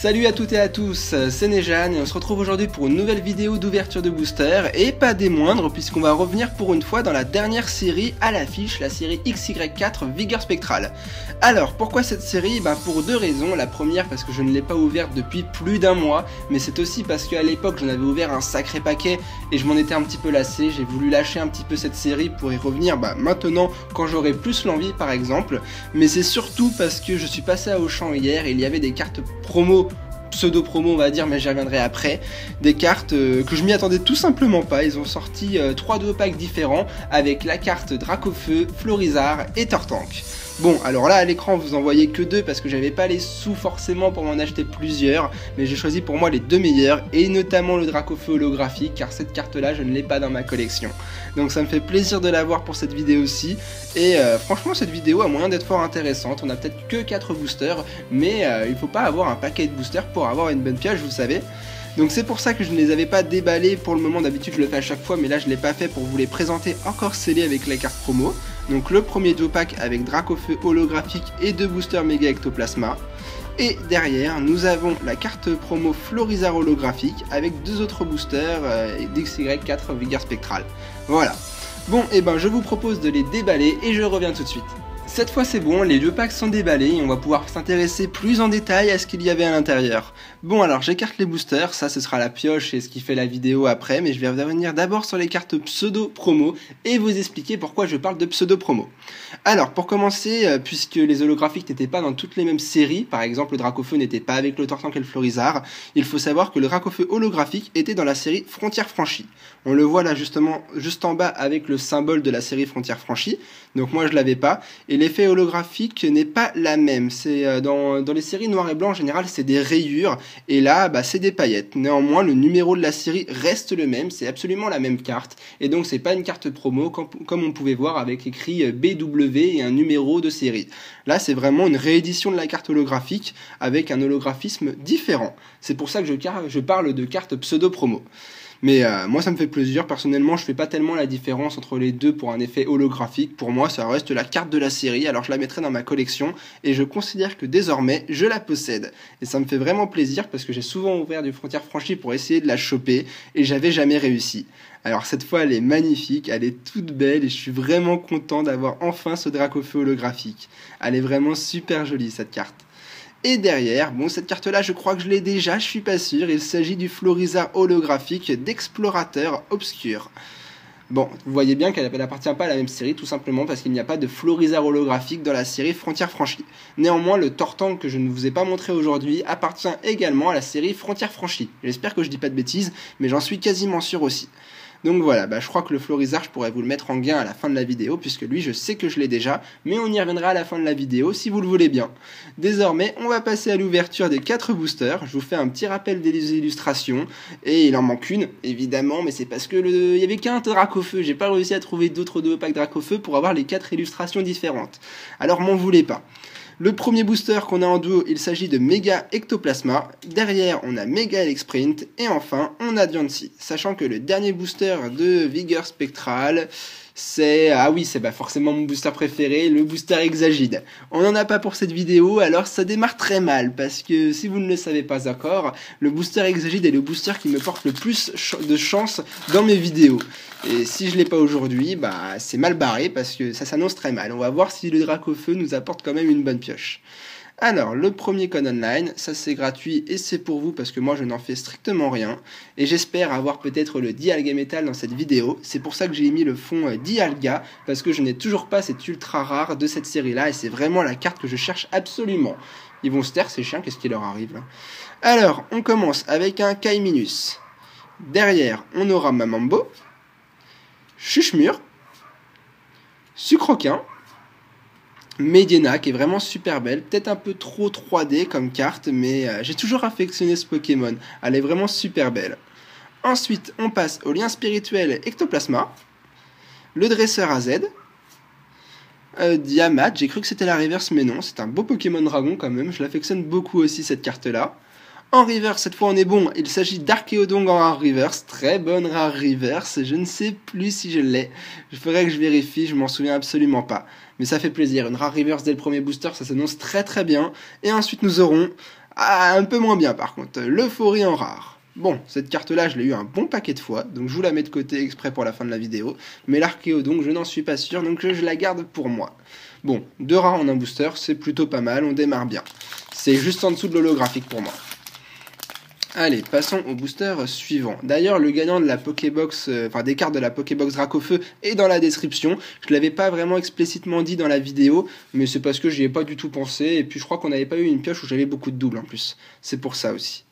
Salut à toutes et à tous, c'est Nejan et on se retrouve aujourd'hui pour une nouvelle vidéo d'ouverture de booster et pas des moindres puisqu'on va revenir pour une fois dans la dernière série à l'affiche, la série XY4 Vigueur Spectrale. Alors pourquoi cette série? Pour deux raisons. La première parce que je ne l'ai pas ouverte depuis plus d'un mois, mais c'est aussi parce qu'à l'époque j'en avais ouvert un sacré paquet et je m'en étais un petit peu lassé. J'ai voulu lâcher un petit peu cette série pour y revenir maintenant quand j'aurai plus l'envie par exemple, mais c'est surtout parce que je suis passé à Auchan hier et il y avait des cartes promo, pseudo-promo on va dire, mais j'y reviendrai après, des cartes que je m'y attendais tout simplement pas. Ils ont sorti 3 duo packs différents avec la carte Dracofeu, Florizarre et Tortank. Bon, alors là à l'écran vous en voyez que deux parce que j'avais pas les sous forcément pour m'en acheter plusieurs, mais j'ai choisi pour moi les deux meilleurs, et notamment le Dracofeu holographique, car cette carte là je ne l'ai pas dans ma collection. Donc ça me fait plaisir de l'avoir pour cette vidéo aussi, et franchement cette vidéo a moyen d'être fort intéressante. On a peut-être que 4 boosters, mais il faut pas avoir un paquet de boosters pour avoir une bonne pioche, vous savez. Donc c'est pour ça que je ne les avais pas déballés pour le moment. D'habitude je le fais à chaque fois, mais là je l'ai pas fait pour vous les présenter encore scellés avec la carte promo. Donc le premier duo pack avec Dracofeu holographique et 2 boosters méga ectoplasma. Et derrière nous avons la carte promo Florizarre holographique avec 2 autres boosters d'XY4 Vigueur Spectrale. Voilà. Bon, et je vous propose de les déballer et je reviens tout de suite. Cette fois c'est bon, les deux packs sont déballés et on va pouvoir s'intéresser plus en détail à ce qu'il y avait à l'intérieur. Bon alors j'écarte les boosters, ça ce sera la pioche et ce qui fait la vidéo après, mais je vais revenir d'abord sur les cartes pseudo promo et vous expliquer pourquoi je parle de pseudo promo. Alors pour commencer, puisque les holographiques n'étaient pas dans toutes les mêmes séries, par exemple le Dracofeu n'était pas avec le Tortank et le Florizarre, il faut savoir que le Dracofeu holographique était dans la série Frontières Franchies. On le voit là justement juste en bas avec le symbole de la série Frontières Franchies, donc moi je l'avais pas, et l'effet holographique n'est pas la même. C'est dans les séries noir et blanc en général c'est des rayures, et là c'est des paillettes. Néanmoins le numéro de la série reste le même, c'est absolument la même carte, et donc c'est pas une carte promo comme on pouvait voir avec écrit BW et un numéro de série. Là c'est vraiment une réédition de la carte holographique avec un holographisme différent. C'est pour ça que je parle de carte pseudo promo. Mais moi ça me fait plaisir, personnellement je fais pas tellement la différence entre les deux pour un effet holographique. Pour moi ça reste la carte de la série, alors je la mettrai dans ma collection et je considère que désormais je la possède. Et ça me fait vraiment plaisir parce que j'ai souvent ouvert du Frontières Franchies pour essayer de la choper et j'avais jamais réussi. Alors cette fois elle est magnifique, elle est toute belle et je suis vraiment content d'avoir enfin ce Dracofeu holographique. Elle est vraiment super jolie cette carte. Et derrière, bon cette carte là je crois que je l'ai déjà, je suis pas sûr, il s'agit du Florizarre holographique d'Explorateur Obscur. Bon, vous voyez bien qu'elle n'appartient pas à la même série tout simplement parce qu'il n'y a pas de Florizarre holographique dans la série Frontières Franchies. Néanmoins le Tortank que je ne vous ai pas montré aujourd'hui appartient également à la série Frontières Franchies. J'espère que je dis pas de bêtises, mais j'en suis quasiment sûr aussi. Donc voilà, je crois que le Florizarre, je pourrais vous le mettre en gain à la fin de la vidéo, puisque lui, je sais que je l'ai déjà, mais on y reviendra à la fin de la vidéo, si vous le voulez bien. Désormais, on va passer à l'ouverture des 4 boosters. Je vous fais un petit rappel des illustrations, et il en manque une, évidemment, mais c'est parce que il y avait qu'un Dracofeu, j'ai pas réussi à trouver d'autres duo packs Dracofeu pour avoir les 4 illustrations différentes. Alors m'en voulez pas. Le premier booster qu'on a en duo, il s'agit de Méga Ectoplasma. Derrière, on a Méga Elexprint. Et enfin, on a Diancie. Sachant que le dernier booster de Vigueur Spectrale, c'est... Ah oui, c'est forcément mon booster préféré, le booster Exagide. On n'en a pas pour cette vidéo, alors ça démarre très mal. Parce que si vous ne le savez pas encore, le booster Exagide est le booster qui me porte le plus de chance dans mes vidéos. Et si je l'ai pas aujourd'hui, c'est mal barré parce que ça s'annonce très mal. On va voir si le Dracofeu nous apporte quand même une bonne pioche. Alors, le premier con online, ça c'est gratuit et c'est pour vous parce que moi je n'en fais strictement rien. Et j'espère avoir peut-être le Dialga Metal dans cette vidéo. C'est pour ça que j'ai mis le fond Dialga, parce que je n'ai toujours pas cette ultra rare de cette série là et c'est vraiment la carte que je cherche absolument. Ils vont se taire ces chiens, qu'est-ce qui leur arrive là? Alors, on commence avec un Kaiminus. Derrière, on aura Mamambo, Chuchemur, Sucroquin, Mediena qui est vraiment super belle, peut-être un peu trop 3D comme carte, mais j'ai toujours affectionné ce Pokémon, elle est vraiment super belle. Ensuite, on passe au lien spirituel Ectoplasma, le dresseur AZ, Diamat, j'ai cru que c'était la reverse, mais non, c'est un beau Pokémon dragon quand même, je l'affectionne beaucoup aussi cette carte-là. En reverse, cette fois on est bon, il s'agit d'Archéodon en rare reverse, très bonne rare reverse, je ne sais plus si je l'ai, il faudrait que je vérifie, je m'en souviens absolument pas. Mais ça fait plaisir, une rare reverse dès le premier booster, ça s'annonce très très bien. Et ensuite nous aurons Ah, un peu moins bien par contre, l'euphorie en rare. Bon, cette carte-là, je l'ai eu un bon paquet de fois, donc je vous la mets de côté exprès pour la fin de la vidéo. Mais l'archéodon, je n'en suis pas sûr, donc je la garde pour moi. Bon, 2 rares en un booster, c'est plutôt pas mal, on démarre bien. C'est juste en dessous de l'holographique pour moi. Allez, passons au booster suivant. D'ailleurs, le gagnant de la Pokébox, des cartes de la Pokébox Dracofeu est dans la description. Je ne l'avais pas vraiment explicitement dit dans la vidéo, mais c'est parce que j'y ai pas du tout pensé. Et puis je crois qu'on n'avait pas eu une pioche où j'avais beaucoup de doubles en plus. C'est pour ça aussi.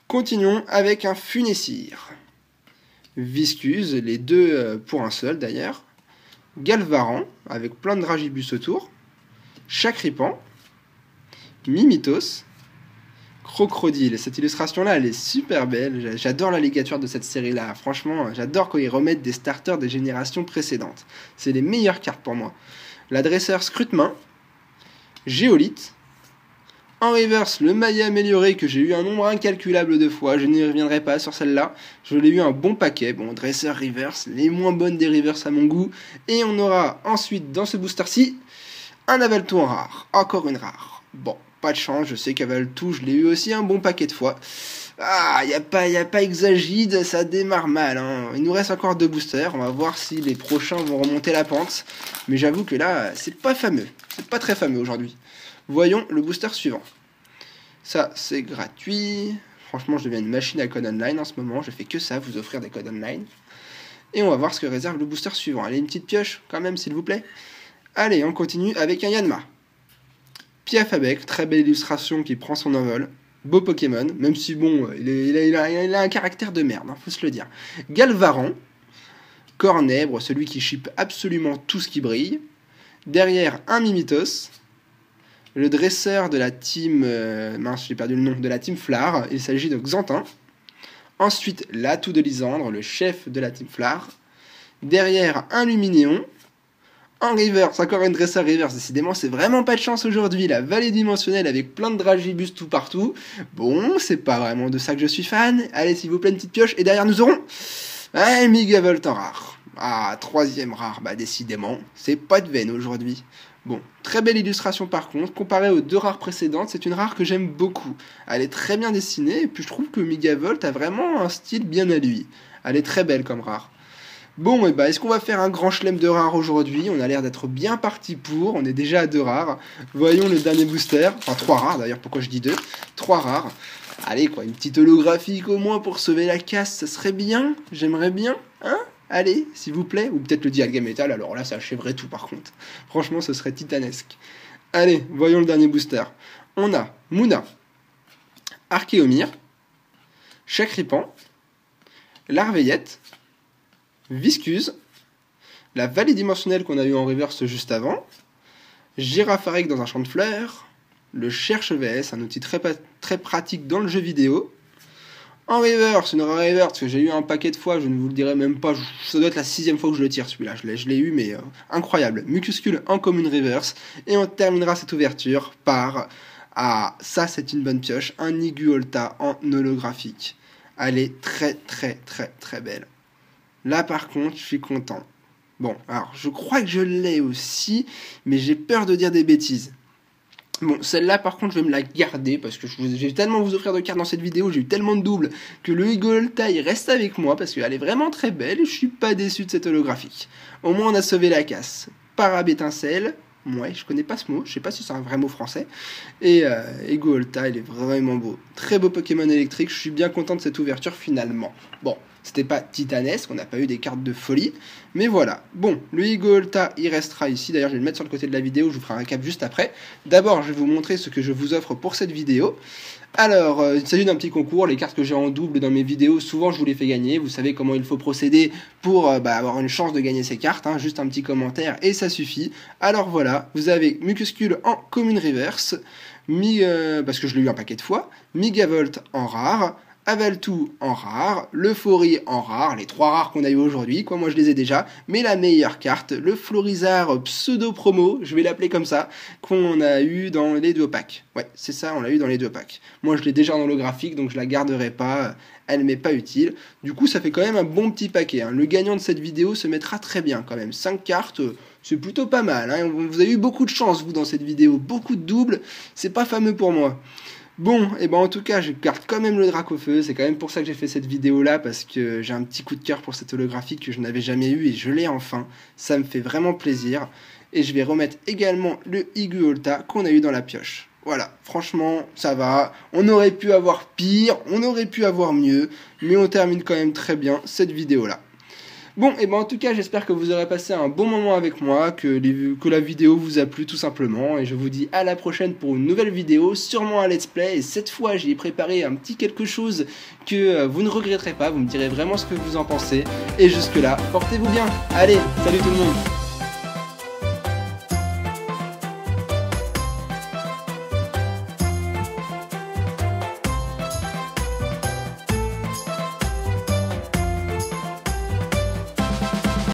Continuons avec un Funessir. Viscuse, les deux pour un seul d'ailleurs. Galvaran, avec plein de Dragibus autour. Chakripan. Mimitos. Crocodile. Cette illustration-là, elle est super belle. J'adore la ligature de cette série-là. Franchement, j'adore quand ils remettent des starters des générations précédentes. C'est les meilleures cartes pour moi. L'adresseur Scrutemain. Géolite. En reverse, le Maya amélioré que j'ai eu un nombre incalculable de fois. Je n'y reviendrai pas sur celle-là. Je l'ai eu un bon paquet. Bon, dresseur reverse, les moins bonnes des reverse à mon goût. Et on aura ensuite, dans ce booster-ci, un Avaltou en rare. Encore une rare. Bon. Pas de chance, je sais qu'Avaltou, je l'ai eu aussi un bon paquet de fois. Ah, y a pas Exagide, ça démarre mal. Hein. Il nous reste encore 2 boosters, on va voir si les prochains vont remonter la pente. Mais j'avoue que là, c'est pas fameux. C'est pas très fameux aujourd'hui. Voyons le booster suivant. Ça, c'est gratuit. Franchement, je deviens une machine à code online en ce moment. Je fais que ça, vous offrir des codes online. Et on va voir ce que réserve le booster suivant. Allez, une petite pioche quand même, s'il vous plaît. Allez, on continue avec un Yanma. Piafabec, très belle illustration qui prend son envol. Beau Pokémon, même si bon, il a un caractère de merde, hein, faut se le dire. Galvaran, Cornèbre, celui qui ship absolument tout ce qui brille. Derrière, un Mimitos. Le dresseur de la team... mince, j'ai perdu le nom. De la team Flar, il s'agit de Xantin. Ensuite, l'atout de Lysandre, le chef de la team Flar. Derrière, un Luminéon. En reverse, encore une dresseur reverse, décidément c'est vraiment pas de chance aujourd'hui, la vallée dimensionnelle avec plein de Dragibus tout partout. Bon, c'est pas vraiment de ça que je suis fan. Allez, s'il vous plaît, une petite pioche, et derrière nous aurons un Megavolt en rare. Ah, 3ème rare, bah décidément, c'est pas de veine aujourd'hui. Bon, très belle illustration par contre, comparée aux 2 rares précédentes, c'est une rare que j'aime beaucoup. Elle est très bien dessinée, et puis je trouve que Megavolt a vraiment un style bien à lui. Elle est très belle comme rare. Bon, et bah, est-ce qu'on va faire un grand chelem de rares aujourd'hui? On a l'air d'être bien parti pour, on est déjà à 2 rares. Voyons le dernier booster, enfin 3 rares d'ailleurs, pourquoi je dis 2? 3 rares. Allez quoi, une petite holographique au moins pour sauver la casse, ça serait bien, j'aimerais bien, hein? Allez, s'il vous plaît, ou peut-être le Dialga Metal, alors là ça achèverait tout par contre. Franchement, ce serait titanesque. Allez, voyons le dernier booster. On a Munna, Archéomir, Chakripan, Larveillette, Viscuse, la vallée dimensionnelle qu'on a eu en reverse juste avant, Girafarek dans un champ de fleurs, le Cherche VS, un outil très pratique dans le jeu vidéo. En reverse, une reverse que j'ai eu un paquet de fois, je ne vous le dirai même pas, ça doit être la 6ème fois que je le tire celui-là, je l'ai eu mais incroyable. Mucuscule en commune reverse, et on terminera cette ouverture par, ah ça c'est une bonne pioche, un Niguolta en holographique. Elle est très belle. Là, par contre, je suis content. Bon, alors, je crois que je l'ai aussi, mais j'ai peur de dire des bêtises. Bon, celle-là, par contre, je vais me la garder, parce que j'ai tellement vous offrir de cartes dans cette vidéo, j'ai eu tellement de doubles, que le Higolta, il reste avec moi, parce qu'elle est vraiment très belle, et je suis pas déçu de cette holographique. Au moins, on a sauvé la casse. Parabétincelle, ouais, je connais pas ce mot, je sais pas si c'est un vrai mot français. Et Higolta, il est vraiment beau. Très beau Pokémon électrique, je suis bien content de cette ouverture finalement. Bon, c'était pas titanesque, on n'a pas eu des cartes de folie, mais voilà. Bon, le Higolta, il restera ici, d'ailleurs je vais le mettre sur le côté de la vidéo, je vous ferai un récap juste après. D'abord, je vais vous montrer ce que je vous offre pour cette vidéo. Alors, il s'agit d'un petit concours, les cartes que j'ai en double dans mes vidéos, souvent je vous les fais gagner, vous savez comment il faut procéder pour avoir une chance de gagner ces cartes, hein, juste un petit commentaire et ça suffit. Alors voilà, vous avez Mucuscule en commune reverse, parce que je l'ai eu un paquet de fois, Megavolt en rare, Avaltou en rare, l'Euphorie en rare, les 3 rares qu'on a eu aujourd'hui, quoi, moi je les ai déjà, mais la meilleure carte, le Florizard pseudo-promo, je vais l'appeler comme ça, qu'on a eu dans les 2 packs. Ouais, c'est ça, on l'a eu dans les 2 packs. Moi je l'ai déjà en holographique, donc je la garderai pas, elle m'est pas utile. Du coup, ça fait quand même un bon petit paquet, hein. Le gagnant de cette vidéo se mettra très bien quand même, 5 cartes, c'est plutôt pas mal, hein. Vous avez eu beaucoup de chance, vous, dans cette vidéo, beaucoup de doubles, c'est pas fameux pour moi. Bon, et ben en tout cas, je garde quand même le Dracofeu, c'est quand même pour ça que j'ai fait cette vidéo là, parce que j'ai un petit coup de cœur pour cette holographie que je n'avais jamais eu et je l'ai enfin, ça me fait vraiment plaisir. Et je vais remettre également le Higuolta qu'on a eu dans la pioche. Voilà, franchement, ça va, on aurait pu avoir pire, on aurait pu avoir mieux, mais on termine quand même très bien cette vidéo là. Bon, et ben en tout cas, j'espère que vous aurez passé un bon moment avec moi, que la vidéo vous a plu tout simplement, et je vous dis à la prochaine pour une nouvelle vidéo, sûrement un let's play, et cette fois j'ai préparé un petit quelque chose que vous ne regretterez pas, vous me direz vraiment ce que vous en pensez, et jusque là, portez-vous bien, allez, salut tout le monde.